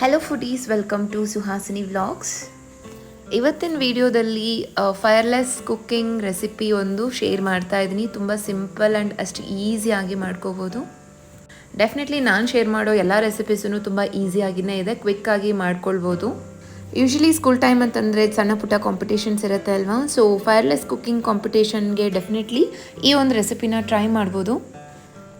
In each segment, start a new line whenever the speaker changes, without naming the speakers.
Hello foodies, welcome to Suhasini vlogs. ಇವತ್ತಿನ ವಿಡಿಯೋದಲ್ಲಿ fireless cooking recipe ಒಂದು ಶೇರ್ ಮಾಡ್ತಾ ಇದ್ದೀನಿ. ತುಂಬ ಸಿಂಪಲ್ ಆ್ಯಂಡ್ ಅಷ್ಟು ಈಸಿಯಾಗಿ ಮಾಡ್ಕೋಬೋದು. ಡೆಫಿನೆಟ್ಲಿ ನಾನು ಶೇರ್ ಮಾಡೋ ಎಲ್ಲ ರೆಸಿಪೀಸೂ ತುಂಬ ಈಸಿಯಾಗಿಯೇ ಇದೆ, ಕ್ವಿಕ್ಕಾಗಿ ಮಾಡ್ಕೊಳ್ಬೋದು. ಯೂಶ್ವಲಿ ಸ್ಕೂಲ್ ಟೈಮ್ ಅಂತಂದರೆ ಸಣ್ಣ ಪುಟ್ಟ ಕಾಂಪಿಟೇಷನ್ಸ್ ಇರುತ್ತೆ ಅಲ್ವಾ. ಸೊ ಫೈರ್ಲೆಸ್ ಕುಕ್ಕಿಂಗ್ ಕಾಂಪಿಟೇಷನ್ಗೆ ಡೆಫಿನೆಟ್ಲಿ ಈ ಒಂದು ರೆಸಿಪಿನ ಟ್ರೈ ಮಾಡ್ಬೋದು.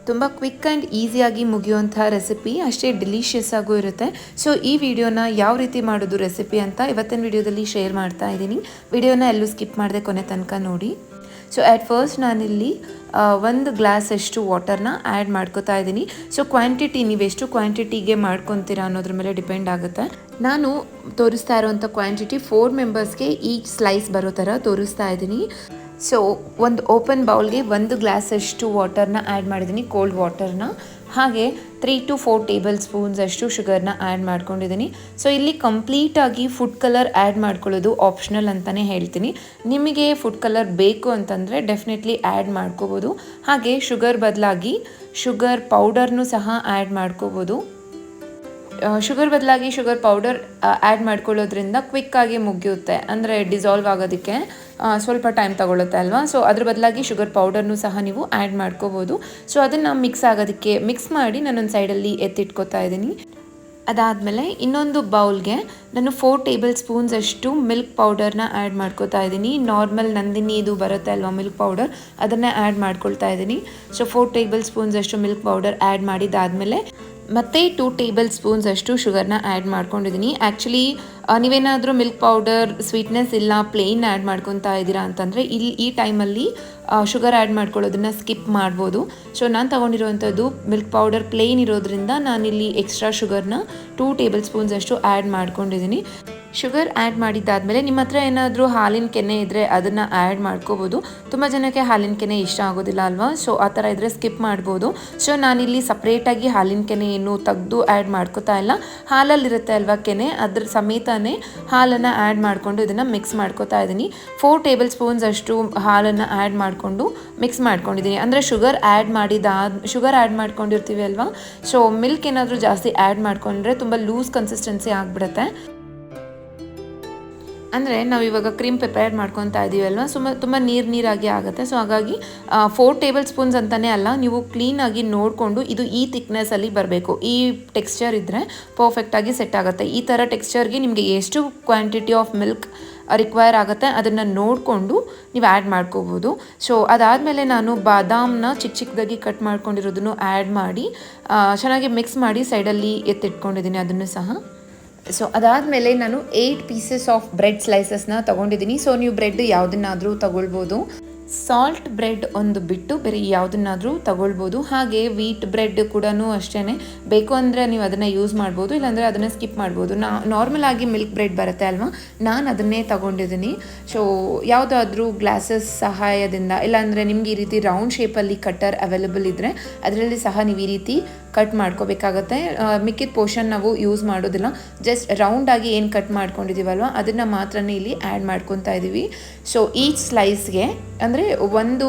ತುಂಬ ಕ್ವಿಕ್ ಆ್ಯಂಡ್ ಈಸಿಯಾಗಿ ಮುಗಿಯುವಂಥ ರೆಸಿಪಿ, ಅಷ್ಟೇ ಡಿಲಿಷಿಯಸ್ ಆಗೂ ಇರುತ್ತೆ. ಸೊ ಈ ವಿಡಿಯೋನ ಯಾವ ರೀತಿ ಮಾಡೋದು ರೆಸಿಪಿ ಅಂತ ಇವತ್ತಿನ ವಿಡಿಯೋದಲ್ಲಿ ಶೇರ್ ಮಾಡ್ತಾ ಇದ್ದೀನಿ. ವಿಡಿಯೋನ ಎಲ್ಲೂ ಸ್ಕಿಪ್ ಮಾಡದೆ ಕೊನೆ ತನಕ ನೋಡಿ. ಸೊ ಆ್ಯಟ್ ಫಸ್ಟ್ ನಾನಿಲ್ಲಿ 1 ಗ್ಲಾಸ್ ಅಷ್ಟು ವಾಟರ್ನ ಆ್ಯಡ್ ಮಾಡ್ಕೋತಾ ಇದ್ದೀನಿ. ಸೊ ಕ್ವಾಂಟಿಟಿ ನೀವೆಷ್ಟು ಕ್ವಾಂಟಿಟಿಗೆ ಮಾಡ್ಕೊತೀರಾ ಅನ್ನೋದ್ರ ಮೇಲೆ ಡಿಪೆಂಡ್ ಆಗುತ್ತೆ. ನಾನು ತೋರಿಸ್ತಾ ಇರೋವಂಥ ಕ್ವಾಂಟಿಟಿ 4 ಮೆಂಬರ್ಸ್ಗೆ ಈಚ್ ಸ್ಲೈಸ್ ಬರೋ ಥರ ತೋರಿಸ್ತಾ ಇದ್ದೀನಿ. ಸೊ ಒಂದು ಓಪನ್ ಬೌಲ್ಗೆ 1 ಗ್ಲಾಸ್ ಅಷ್ಟು ವಾಟರ್ನ ಆ್ಯಡ್ ಮಾಡಿದ್ದೀನಿ, ಕೋಲ್ಡ್ ವಾಟರ್ನ. ಹಾಗೆ 3 to 4 ಟೇಬಲ್ ಸ್ಪೂನ್ಸ್ ಅಷ್ಟು ಶುಗರ್ನ ಆ್ಯಡ್ ಮಾಡ್ಕೊಂಡಿದ್ದೀನಿ. ಸೊ ಇಲ್ಲಿ ಕಂಪ್ಲೀಟಾಗಿ ಫುಡ್ ಕಲರ್ ಆ್ಯಡ್ ಮಾಡ್ಕೊಳ್ಳೋದು ಆಪ್ಷನಲ್ ಅಂತಲೇ ಹೇಳ್ತೀನಿ. ನಿಮಗೆ ಫುಡ್ ಕಲರ್ ಬೇಕು ಅಂತಂದರೆ ಡೆಫಿನೆಟ್ಲಿ ಆ್ಯಡ್ ಮಾಡ್ಕೋಬೋದು. ಹಾಗೆ ಶುಗರ್ ಬದಲಾಗಿ ಶುಗರ್ ಪೌಡರ್ನೂ ಸಹ ಆ್ಯಡ್ ಮಾಡ್ಕೋಬೋದು. ಶುಗರ್ ಬದಲಾಗಿ ಶುಗರ್ ಪೌಡರ್ ಆ್ಯಡ್ ಮಾಡ್ಕೊಳ್ಳೋದ್ರಿಂದ ಕ್ವಿಕ್ಕಾಗಿ ಮುಗಿಯುತ್ತೆ, ಅಂದರೆ ಡಿಸಾಲ್ವ್ ಆಗೋದಕ್ಕೆ ಸ್ವಲ್ಪ ಟೈಮ್ ತಗೊಳುತ್ತೆ ಅಲ್ವಾ. ಸೊ ಅದ್ರ ಬದಲಾಗಿ ಶುಗರ್ ಪೌಡರ್ನೂ ಸಹ ನೀವು ಆ್ಯಡ್ ಮಾಡ್ಕೋಬೋದು. ಸೊ ಅದನ್ನು ಮಿಕ್ಸ್ ಮಾಡಿ ನಾನೊಂದು ಸೈಡಲ್ಲಿ ಎತ್ತಿಟ್ಕೋತಾ ಇದ್ದೀನಿ. ಅದಾದಮೇಲೆ ಇನ್ನೊಂದು ಬೌಲ್ಗೆ ನಾನು 4 ಟೇಬಲ್ ಸ್ಪೂನ್ಸ್ ಅಷ್ಟು ಮಿಲ್ಕ್ ಪೌಡರ್ನ ಆ್ಯಡ್ ಮಾಡ್ಕೋತಾ ಇದ್ದೀನಿ. ನಾರ್ಮಲ್ ನಂದಿನಿ ಇದು ಬರುತ್ತೆ ಅಲ್ವಾ ಮಿಲ್ಕ್ ಪೌಡರ್, ಅದನ್ನೇ ಆ್ಯಡ್ ಮಾಡ್ಕೊಳ್ತಾ ಇದ್ದೀನಿ. ಸೊ 4 ಟೇಬಲ್ ಸ್ಪೂನ್ಸ್ ಅಷ್ಟು ಮಿಲ್ಕ್ ಪೌಡರ್ ಆ್ಯಡ್ ಮಾಡಿದ್ದಾದಮೇಲೆ ಮತ್ತು 2 ಟೇಬಲ್ ಸ್ಪೂನ್ಸ್ ಅಷ್ಟು ಶುಗರ್ನ ಆ್ಯಡ್ ಮಾಡ್ಕೊಂಡಿದ್ದೀನಿ. ಆ್ಯಕ್ಚುಲಿ ನೀವೇನಾದರೂ ಮಿಲ್ಕ್ ಪೌಡರ್ ಸ್ವೀಟ್ನೆಸ್ ಇಲ್ಲ ಪ್ಲೇನ್ ಆ್ಯಡ್ ಮಾಡ್ಕೊತಾ ಇದ್ದೀರಾ ಅಂತಂದರೆ ಈ ಟೈಮಲ್ಲಿ ಶುಗರ್ ಆ್ಯಡ್ ಮಾಡ್ಕೊಳ್ಳೋದನ್ನು ಸ್ಕಿಪ್ ಮಾಡ್ಬೋದು. ಸೊ ನಾನು ತೊಗೊಂಡಿರುವಂಥದ್ದು ಮಿಲ್ಕ್ ಪೌಡರ್ ಪ್ಲೇನ್ ಇರೋದ್ರಿಂದ ನಾನಿಲ್ಲಿ ಎಕ್ಸ್ಟ್ರಾ ಶುಗರ್ನ 2 ಟೇಬಲ್ ಸ್ಪೂನ್ಸ್ ಅಷ್ಟು ಆ್ಯಡ್ ಮಾಡ್ಕೊಂಡಿದ್ದೀನಿ. ಶುಗರ್ ಆ್ಯಡ್ ಮಾಡಿದ್ದಾದಮೇಲೆ ನಿಮ್ಮ ಹತ್ರ ಏನಾದರೂ ಹಾಲಿನ ಕೆನೆ ಇದ್ದರೆ ಅದನ್ನು ಆ್ಯಡ್ ಮಾಡ್ಕೋಬೋದು. ತುಂಬ ಜನಕ್ಕೆ ಹಾಲಿನ ಕೆನೆ ಇಷ್ಟ ಆಗೋದಿಲ್ಲ ಅಲ್ವಾ. ಸೊ ಆ ಥರ ಇದ್ದರೆ ಸ್ಕಿಪ್ ಮಾಡ್ಬೋದು. ಸೊ ನಾನಿಲ್ಲಿ ಸಪ್ರೇಟಾಗಿ ಹಾಲಿನ ಕೆನೆ ಏನು ತೆಗೆದು ಆ್ಯಡ್ ಮಾಡ್ಕೋತಾ ಇಲ್ಲ, ಹಾಲಲ್ಲಿರುತ್ತೆ ಅಲ್ವಾ ಕೆನೆ, ಅದ್ರ ಸಮೇತನೇ ಹಾಲನ್ನು ಆ್ಯಡ್ ಮಾಡಿಕೊಂಡು ಇದನ್ನು ಮಿಕ್ಸ್ ಮಾಡ್ಕೋತಾ ಇದ್ದೀನಿ. 4 ಟೇಬಲ್ ಸ್ಪೂನ್ಸ್ ಅಷ್ಟು ಹಾಲನ್ನು ಆ್ಯಡ್ ಮಾಡಿಕೊಂಡು ಮಿಕ್ಸ್ ಮಾಡ್ಕೊಂಡಿದ್ದೀನಿ. ಅಂದರೆ ಶುಗರ್ ಆ್ಯಡ್ ಮಾಡ್ಕೊಂಡಿರ್ತೀವಿ ಅಲ್ವಾ. ಸೊ ಮಿಲ್ಕ್ ಏನಾದರೂ ಜಾಸ್ತಿ ಆ್ಯಡ್ ಮಾಡ್ಕೊಂಡ್ರೆ ತುಂಬ ಲೂಸ್ ಕನ್ಸಿಸ್ಟೆನ್ಸಿ ಆಗಿಬಿಡುತ್ತೆ. ಅಂದರೆ ನಾವು ಇವಾಗ ಕ್ರೀಮ್ ಪ್ರಿಪೇರ್ ಮಾಡ್ಕೊತಾ ಇದ್ದೀವಲ್ವ, ತುಂಬ ನೀರಾಗಿ ಆಗುತ್ತೆ. ಸೊ ಹಾಗಾಗಿ 4 ಟೇಬಲ್ ಸ್ಪೂನ್ಸ್ ಅಂತಲೇ ಅಲ್ಲ, ನೀವು ಕ್ಲೀನಾಗಿ ನೋಡಿಕೊಂಡು ಇದು ಈ ಥಿಕ್ನೆಸ್ಸಲ್ಲಿ ಬರಬೇಕು, ಈ ಟೆಕ್ಸ್ಚರ್ ಇದ್ದರೆ ಪರ್ಫೆಕ್ಟಾಗಿ ಸೆಟ್ ಆಗುತ್ತೆ. ಈ ಥರ ಟೆಕ್ಸ್ಚರ್ಗೆ ನಿಮಗೆ ಎಷ್ಟು ಕ್ವಾಂಟಿಟಿ ಆಫ್ ಮಿಲ್ಕ್ ರಿಕ್ವೈರ್ ಆಗುತ್ತೆ ಅದನ್ನು ನೋಡಿಕೊಂಡು ನೀವು ಆ್ಯಡ್ ಮಾಡ್ಕೋಬೋದು. ಸೊ ಅದಾದಮೇಲೆ ನಾನು ಬಾದಾಮನ್ನ ಚಿಕ್ಕದಾಗಿ ಕಟ್ ಮಾಡ್ಕೊಂಡಿರೋದನ್ನು ಆ್ಯಡ್ ಮಾಡಿ ಚೆನ್ನಾಗಿ ಮಿಕ್ಸ್ ಮಾಡಿ ಸೈಡಲ್ಲಿ ಎತ್ತಿಟ್ಕೊಂಡಿದ್ದೀನಿ ಅದನ್ನು ಸಹ. ಸೊ ಅದಾದಮೇಲೆ ನಾನು 8 ಪೀಸಸ್ ಆಫ್ ಬ್ರೆಡ್ ಸ್ಲೈಸಸ್ನ ತೊಗೊಂಡಿದ್ದೀನಿ. ಸೊ ನೀವು ಬ್ರೆಡ್ ಯಾವುದನ್ನಾದರೂ ತೊಗೊಳ್ಬೋದು. ಸಾಲ್ಟ್ ಬ್ರೆಡ್ ಒಂದು ಬಿಟ್ಟು ಬೇರೆ ಯಾವುದನ್ನಾದರೂ ತೊಗೊಳ್ಬೋದು. ಹಾಗೆ ವೀಟ್ ಬ್ರೆಡ್ ಕೂಡ ಅಷ್ಟೇ, ಬೇಕು ಅಂದರೆ ನೀವು ಅದನ್ನು ಯೂಸ್ ಮಾಡ್ಬೋದು, ಇಲ್ಲಾಂದರೆ ಅದನ್ನು ಸ್ಕಿಪ್ ಮಾಡ್ಬೋದು. ನಾರ್ಮಲ್ ಆಗಿ ಮಿಲ್ಕ್ ಬ್ರೆಡ್ ಬರುತ್ತೆ ಅಲ್ವಾ, ನಾನು ಅದನ್ನೇ ತೊಗೊಂಡಿದ್ದೀನಿ. ಸೊ ಯಾವುದಾದ್ರೂ ಗ್ಲಾಸಸ್ ಸಹಾಯದಿಂದ, ಇಲ್ಲಾಂದರೆ ನಿಮ್ಗೆ ಈ ರೀತಿ ರೌಂಡ್ ಶೇಪಲ್ಲಿ ಕಟ್ಟರ್ ಅವೈಲೇಬಲ್ ಇದ್ದರೆ ಅದರಲ್ಲಿ ಸಹ ನೀವು ಈ ರೀತಿ ಕಟ್ ಮಾಡ್ಕೋಬೇಕಾಗತ್ತೆ. ಮಿಕ್ಕಿದ ಪೋರ್ಷನ್ ನಾವು ಯೂಸ್ ಮಾಡೋದಿಲ್ಲ, ಜಸ್ಟ್ ರೌಂಡಾಗಿ ಏನು ಕಟ್ ಮಾಡ್ಕೊಂಡಿದ್ದೀವಲ್ವ ಅದನ್ನು ಮಾತ್ರನೇ ಇಲ್ಲಿ ಆ್ಯಡ್ ಮಾಡ್ಕೊತಾ ಇದ್ದೀವಿ. ಸೊ ಈಚ್ ಸ್ಲೈಸ್ಗೆ ಅಂದರೆ ಒಂದು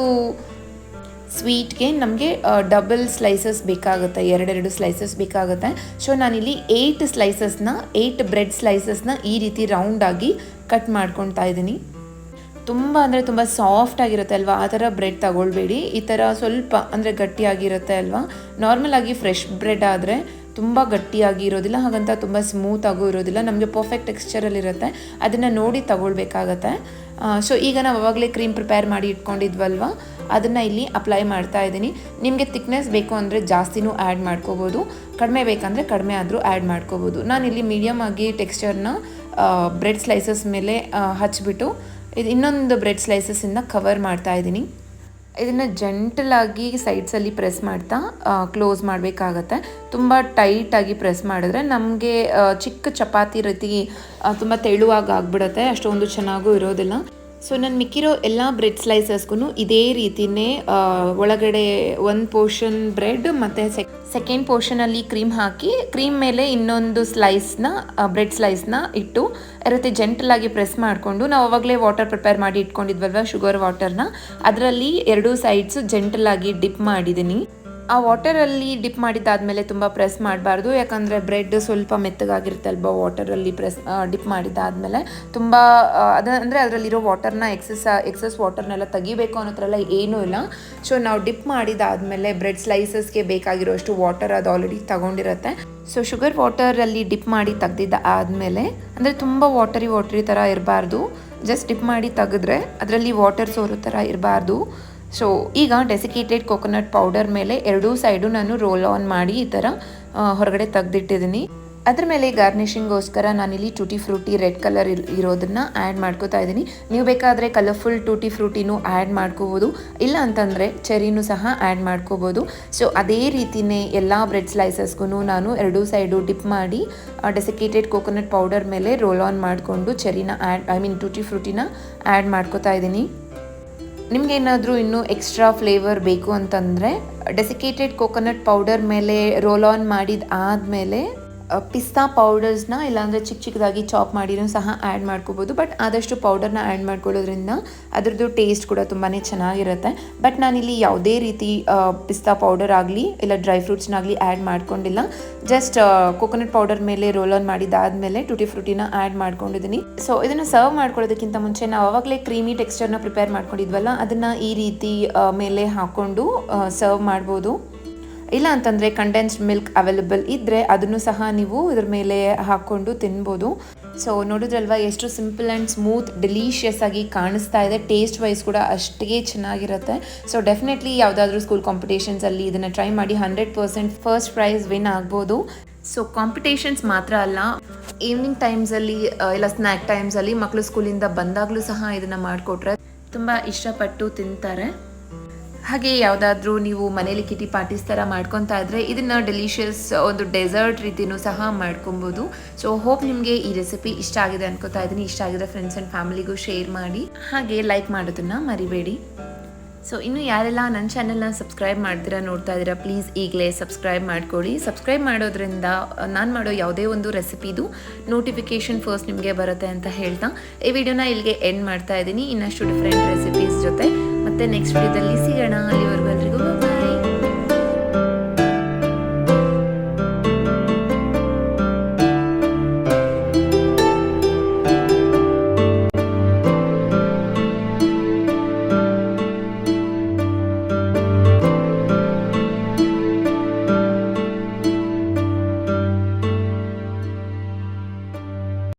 ಸ್ವೀಟ್ಗೆ ನಮಗೆ ಡಬಲ್ ಸ್ಲೈಸಸ್ ಬೇಕಾಗುತ್ತೆ, 2 ಸ್ಲೈಸಸ್ ಬೇಕಾಗುತ್ತೆ. ಸೊ ನಾನಿಲ್ಲಿ 8 ಬ್ರೆಡ್ ಸ್ಲೈಸಸ್ನ ಈ ರೀತಿ ರೌಂಡಾಗಿ ಕಟ್ ಮಾಡ್ಕೊತಾ ಇದ್ದೀನಿ. ತುಂಬ ಅಂದರೆ ತುಂಬ ಸಾಫ್ಟಾಗಿರುತ್ತೆ ಅಲ್ವಾ, ಆ ಥರ ಬ್ರೆಡ್ ತಗೊಳ್ಬೇಡಿ. ಈ ಥರ ಸ್ವಲ್ಪ ಅಂದರೆ ಗಟ್ಟಿಯಾಗಿರುತ್ತೆ ಅಲ್ವಾ. ನಾರ್ಮಲಾಗಿ ಫ್ರೆಶ್ ಬ್ರೆಡ್ ಆದರೆ ತುಂಬ ಗಟ್ಟಿಯಾಗಿ ಇರೋದಿಲ್ಲ, ಹಾಗಂತ ತುಂಬ ಸ್ಮೂತಾಗೂ ಇರೋದಿಲ್ಲ, ನಮಗೆ ಪರ್ಫೆಕ್ಟ್ ಟೆಕ್ಸ್ಚರಲ್ಲಿರುತ್ತೆ, ಅದನ್ನು ನೋಡಿ ತಗೊಳ್ಬೇಕಾಗತ್ತೆ. ಸೊ ಈಗ ನಾವು ಆವಾಗಲೇ ಕ್ರೀಮ್ ಪ್ರಿಪೇರ್ ಮಾಡಿ ಇಟ್ಕೊಂಡಿದ್ವಲ್ವ, ಅದನ್ನು ಇಲ್ಲಿ ಅಪ್ಲೈ ಮಾಡ್ತಾ ಇದ್ದೀನಿ. ನಿಮಗೆ ಥಿಕ್ನೆಸ್ ಬೇಕು ಅಂದರೆ ಜಾಸ್ತಿನೂ ಆ್ಯಡ್ ಮಾಡ್ಕೋಬೋದು, ಕಡಿಮೆ ಬೇಕಂದರೆ ಕಡಿಮೆ ಆದರೂ ಆ್ಯಡ್ ಮಾಡ್ಕೋಬೋದು. ನಾನಿಲ್ಲಿ ಮೀಡಿಯಮ್ ಆಗಿ ಟೆಕ್ಸ್ಚರ್ನ ಬ್ರೆಡ್ ಸ್ಲೈಸಸ್ ಮೇಲೆ ಹಚ್ಬಿಟ್ಟು ಇನ್ನೊಂದು ಬ್ರೆಡ್ ಸ್ಲೈಸಸ್ಸಿಂದ ಕವರ್ ಮಾಡ್ತಾ ಇದ್ದೀನಿ. ಇದನ್ನು ಜೆಂಟಲಾಗಿ ಸೈಡ್ಸಲ್ಲಿ ಪ್ರೆಸ್ ಮಾಡ್ತಾ ಕ್ಲೋಸ್ ಮಾಡಬೇಕಾಗತ್ತೆ. ತುಂಬ ಟೈಟಾಗಿ ಪ್ರೆಸ್ ಮಾಡಿದ್ರೆ ನಮಗೆ ಚಿಕ್ಕ ಚಪಾತಿ ರೀತಿ ತುಂಬ ತೆಳುವಾಗಿ ಆಗಿಬಿಡುತ್ತೆ, ಅಷ್ಟೊಂದು ಚೆನ್ನಾಗೂ ಇರೋದಿಲ್ಲ. ಸೊ ನಾನು ಮಿಕ್ಕಿರೋ ಎಲ್ಲ ಬ್ರೆಡ್ ಸ್ಲೈಸಸ್ಗೂ ಇದೇ ರೀತಿಯೇ ಒಳಗಡೆ ಒಂದು ಪೋರ್ಷನ್ ಬ್ರೆಡ್ ಮತ್ತು ಸೆಕೆಂಡ್ ಪೋರ್ಷನಲ್ಲಿ ಕ್ರೀಮ್ ಹಾಕಿ ಕ್ರೀಮ್ ಮೇಲೆ ಇನ್ನೊಂದು ಬ್ರೆಡ್ ಸ್ಲೈಸ್ನ ಇಟ್ಟು ರೀತಿ ಜೆಂಟಲಾಗಿ ಪ್ರೆಸ್ ಮಾಡಿಕೊಂಡು, ನಾವು ಅವಾಗಲೇ ವಾಟರ್ ಪ್ರಿಪೇರ್ ಮಾಡಿ ಇಟ್ಕೊಂಡಿದ್ವಲ್ವ ಶುಗರ್ ವಾಟರ್ನ, ಅದರಲ್ಲಿ 2 ಸೈಡ್ಸು ಜೆಂಟಲಾಗಿ ಡಿಪ್ ಮಾಡಿದ್ದೀನಿ. ಆ ವಾಟರಲ್ಲಿ ಡಿಪ್ ಮಾಡಿದ್ದಾದಮೇಲೆ ತುಂಬ ಪ್ರೆಸ್ ಮಾಡಬಾರ್ದು, ಯಾಕಂದರೆ ಬ್ರೆಡ್ ಸ್ವಲ್ಪ ಮೆತ್ತಗಾಗಿರುತ್ತಲ್ವ ವಾಟರಲ್ಲಿ ಡಿಪ್ ಮಾಡಿದ್ದಾದಮೇಲೆ ತುಂಬ ಅಂದರೆ ಅದರಲ್ಲಿರೋ ವಾಟರ್ನ ಎಕ್ಸಸ್ ವಾಟರ್ನೆಲ್ಲ ತೆಗಿಬೇಕು ಅನ್ನೋ ಥರ ಎಲ್ಲ ಏನೂ ಇಲ್ಲ. ಸೊ ನಾವು ಡಿಪ್ ಮಾಡಿದ್ದಾದಮೇಲೆ ಬ್ರೆಡ್ ಸ್ಲೈಸಸ್ಗೆ ಬೇಕಾಗಿರೋಷ್ಟು ವಾಟರ್ ಅದು ಆಲ್ರೆಡಿ ತಗೊಂಡಿರುತ್ತೆ. ಸೊ ಶುಗರ್ ವಾಟರಲ್ಲಿ ಡಿಪ್ ಮಾಡಿ ತೆಗ್ದಿದ್ದ ಆದಮೇಲೆ ಅಂದರೆ ತುಂಬ ವಾಟರಿ ಥರ ಇರಬಾರ್ದು, ಜಸ್ಟ್ ಡಿಪ್ ಮಾಡಿ ತೆಗೆದ್ರೆ ಅದರಲ್ಲಿ ವಾಟರ್ ಸೋರೋ ಥರ ಇರಬಾರ್ದು. ಸೊ ಈಗ ಡೆಸಿಕೇಟೆಡ್ ಕೋಕೋನಟ್ ಪೌಡರ್ ಮೇಲೆ ಎರಡೂ ಸೈಡು ನಾನು ರೋಲ್ ಆನ್ ಮಾಡಿ ಈ ಥರ ಹೊರಗಡೆ ತೆಗೆದಿಟ್ಟಿದ್ದೀನಿ. ಅದ್ರ ಮೇಲೆ ಗಾರ್ನಿಷಿಂಗೋಸ್ಕರ ನಾನಿಲ್ಲಿ ಟೂಟಿ ಫ್ರೂಟಿ ರೆಡ್ ಕಲರ್ ಇರೋದನ್ನು ಆ್ಯಡ್ ಮಾಡ್ಕೋತಾ ಇದ್ದೀನಿ. ನೀವು ಬೇಕಾದರೆ ಕಲರ್ಫುಲ್ ಟೂಟಿ ಫ್ರೂಟಿನೂ ಆ್ಯಡ್ ಮಾಡ್ಕೋಬೋದು, ಇಲ್ಲ ಅಂತಂದರೆ ಚೆರಿನೂ ಸಹ ಆ್ಯಡ್ ಮಾಡ್ಕೋಬೋದು. ಸೊ ಅದೇ ರೀತಿಯೇ ಎಲ್ಲ ಬ್ರೆಡ್ ಸ್ಲೈಸಸ್ಗೂ ನಾನು ಎರಡೂ ಸೈಡು ಡಿಪ್ ಮಾಡಿ ಡೆಸಿಕೇಟೆಡ್ ಕೋಕೋನಟ್ ಪೌಡರ್ ಮೇಲೆ ರೋಲ್ ಆನ್ ಮಾಡಿಕೊಂಡು ಚೆರಿನ ಟೂಟಿ ಫ್ರೂಟಿನ ಆ್ಯಡ್ ಮಾಡ್ಕೋತಾ ಇದ್ದೀನಿ. ನಿಮಗೇನಾದರೂ ಇನ್ನೂ ಎಕ್ಸ್ಟ್ರಾ ಫ್ಲೇವರ್ ಬೇಕು ಅಂತಂದರೆ ಡೆಸಿಕೇಟೆಡ್ ಕೋಕೋನಟ್ ಪೌಡರ್ ಮೇಲೆ ರೋಲ್ ಆನ್ ಮಾಡಿದ ಆದಮೇಲೆ ಪಿಸ್ತಾ ಪೌಡರ್ಸ್ನ ಇಲ್ಲಾಂದರೆ ಚಿಕ್ಕದಾಗಿ ಚಾಪ್ ಮಾಡಿನೂ ಸಹ ಆ್ಯಡ್ ಮಾಡ್ಕೋಬೋದು. ಬಟ್ ಆದಷ್ಟು ಪೌಡರ್ನ ಆ್ಯಡ್ ಮಾಡ್ಕೊಳ್ಳೋದ್ರಿಂದ ಅದರದ್ದು ಟೇಸ್ಟ್ ಕೂಡ ತುಂಬಾ ಚೆನ್ನಾಗಿರುತ್ತೆ. ಬಟ್ ನಾನಿಲ್ಲಿ ಯಾವುದೇ ರೀತಿ ಪಿಸ್ತಾ ಪೌಡರ್ ಆಗಲಿ ಇಲ್ಲ ಡ್ರೈ ಫ್ರೂಟ್ಸ್ನಾಗಲಿ ಆ್ಯಡ್ ಮಾಡ್ಕೊಂಡಿಲ್ಲ. ಜಸ್ಟ್ ಕೋಕೋನಟ್ ಪೌಡರ್ ಮೇಲೆ ರೋಲ್ ಆನ್ ಮಾಡಿದಾದಮೇಲೆ ಟೂಟಿ ಫ್ರೂಟಿನ ಆ್ಯಡ್ ಮಾಡ್ಕೊಂಡಿದ್ದೀನಿ. ಸೊ ಇದನ್ನು ಸರ್ವ್ ಮಾಡ್ಕೊಳ್ಳೋದಕ್ಕಿಂತ ಮುಂಚೆ ನಾವು ಆವಾಗಲೇ ಕ್ರೀಮಿ ಟೆಕ್ಸ್ಚರ್ನ ಪ್ರಿಪೇರ್ ಮಾಡ್ಕೊಂಡಿದ್ವಲ್ಲ, ಅದನ್ನು ಈ ರೀತಿ ಮೇಲೆ ಹಾಕ್ಕೊಂಡು ಸರ್ವ್ ಮಾಡ್ಬೋದು. ಇಲ್ಲ ಅಂತಂದರೆ ಕಂಡೆನ್ಸ್ಡ್ ಮಿಲ್ಕ್ ಅವೈಲಬಲ್ ಇದ್ದರೆ ಅದನ್ನು ಸಹ ನೀವು ಇದ್ರ ಮೇಲೆ ಹಾಕ್ಕೊಂಡು ತಿನ್ಬೋದು. ಸೊ ನೋಡಿದ್ರಲ್ವ ಎಷ್ಟು ಸಿಂಪಲ್ ಆ್ಯಂಡ್ ಸ್ಮೂತ್ ಡೆಲಿಷಿಯಸ್ ಆಗಿ ಕಾಣಿಸ್ತಾ ಇದೆ. ಟೇಸ್ಟ್ ವೈಸ್ ಕೂಡ ಅಷ್ಟೇ ಚೆನ್ನಾಗಿರುತ್ತೆ. ಸೊ ಡೆಫಿನೆಟ್ಲಿ ಯಾವುದಾದ್ರೂ ಸ್ಕೂಲ್ ಕಾಂಪಿಟೇಷನ್ಸಲ್ಲಿ ಇದನ್ನು ಟ್ರೈ ಮಾಡಿ 100% ಫಸ್ಟ್ ಪ್ರೈಸ್ ವಿನ್ ಆಗ್ಬೋದು. ಸೊ ಕಾಂಪಿಟೇಷನ್ಸ್ ಮಾತ್ರ ಅಲ್ಲ, ಈವ್ನಿಂಗ್ ಟೈಮ್ಸಲ್ಲಿ ಇಲ್ಲ ಸ್ನ್ಯಾಕ್ ಟೈಮ್ಸಲ್ಲಿ ಮಕ್ಕಳು ಸ್ಕೂಲಿಂದ ಬಂದಾಗಲೂ ಸಹ ಇದನ್ನು ಮಾಡಿಕೊಟ್ರೆ ತುಂಬ ಇಷ್ಟಪಟ್ಟು ತಿಂತಾರೆ. ಹಾಗೆ ಯಾವುದಾದ್ರೂ ನೀವು ಮನೇಲಿ ಕಿಟಿ ಪಾರ್ಟೀಸ್ ಥರ ಮಾಡ್ಕೊತಾ ಇದ್ದರೆ ಇದನ್ನು ಡೆಲಿಷಿಯಸ್ ಒಂದು ಡೆಸರ್ಟ್ ರೀತಿಯೂ ಸಹ ಮಾಡ್ಕೊಬೋದು. ಸೊ ಹೋಪ್ ನಿಮಗೆ ಈ ರೆಸಿಪಿ ಇಷ್ಟ ಆಗಿದೆ ಅನ್ಕೋತಾ ಇದ್ದೀನಿ. ಇಷ್ಟ ಆಗಿದ್ರೆ ಫ್ರೆಂಡ್ಸ್ ಆ್ಯಂಡ್ ಫ್ಯಾಮಿಲಿಗೂ ಶೇರ್ ಮಾಡಿ, ಹಾಗೆ ಲೈಕ್ ಮಾಡೋದನ್ನು ಮರಿಬೇಡಿ. ಸೊ ಇನ್ನು ಯಾರೆಲ್ಲ ನನ್ನ ಚಾನೆಲ್ನ ಸಬ್ಸ್ಕ್ರೈಬ್ ಮಾಡ್ತೀರಾ ನೋಡ್ತಾ ಇದ್ದೀರಾ, ಪ್ಲೀಸ್ ಈಗಲೇ ಸಬ್ಸ್ಕ್ರೈಬ್ ಮಾಡ್ಕೊಳ್ಳಿ. ಸಬ್ಸ್ಕ್ರೈಬ್ ಮಾಡೋದ್ರಿಂದ ನಾನು ಮಾಡೋ ಯಾವುದೇ ಒಂದು ರೆಸಿಪಿದು ನೋಟಿಫಿಕೇಷನ್ ಫಸ್ಟ್ ನಿಮಗೆ ಬರುತ್ತೆ ಅಂತ ಹೇಳ್ತಾ ಈ ವಿಡಿಯೋನ ಇಲ್ಲಿಗೆ ಎಂಡ್ ಮಾಡ್ತಾ ಇದ್ದೀನಿ. ಇನ್ನಷ್ಟು ಡಿಫ್ರೆಂಟ್ ರೆಸಿಪೀಸ್ ಜೊತೆ ಮತ್ತೆ ನೆಕ್ಸ್ಟ್ ವಿಡಿಯೋದಲ್ಲಿ ಸಿಗೋಣ. ಅಲ್ಲಿವರೆಗೂ ಎಲ್ರಿಗೂ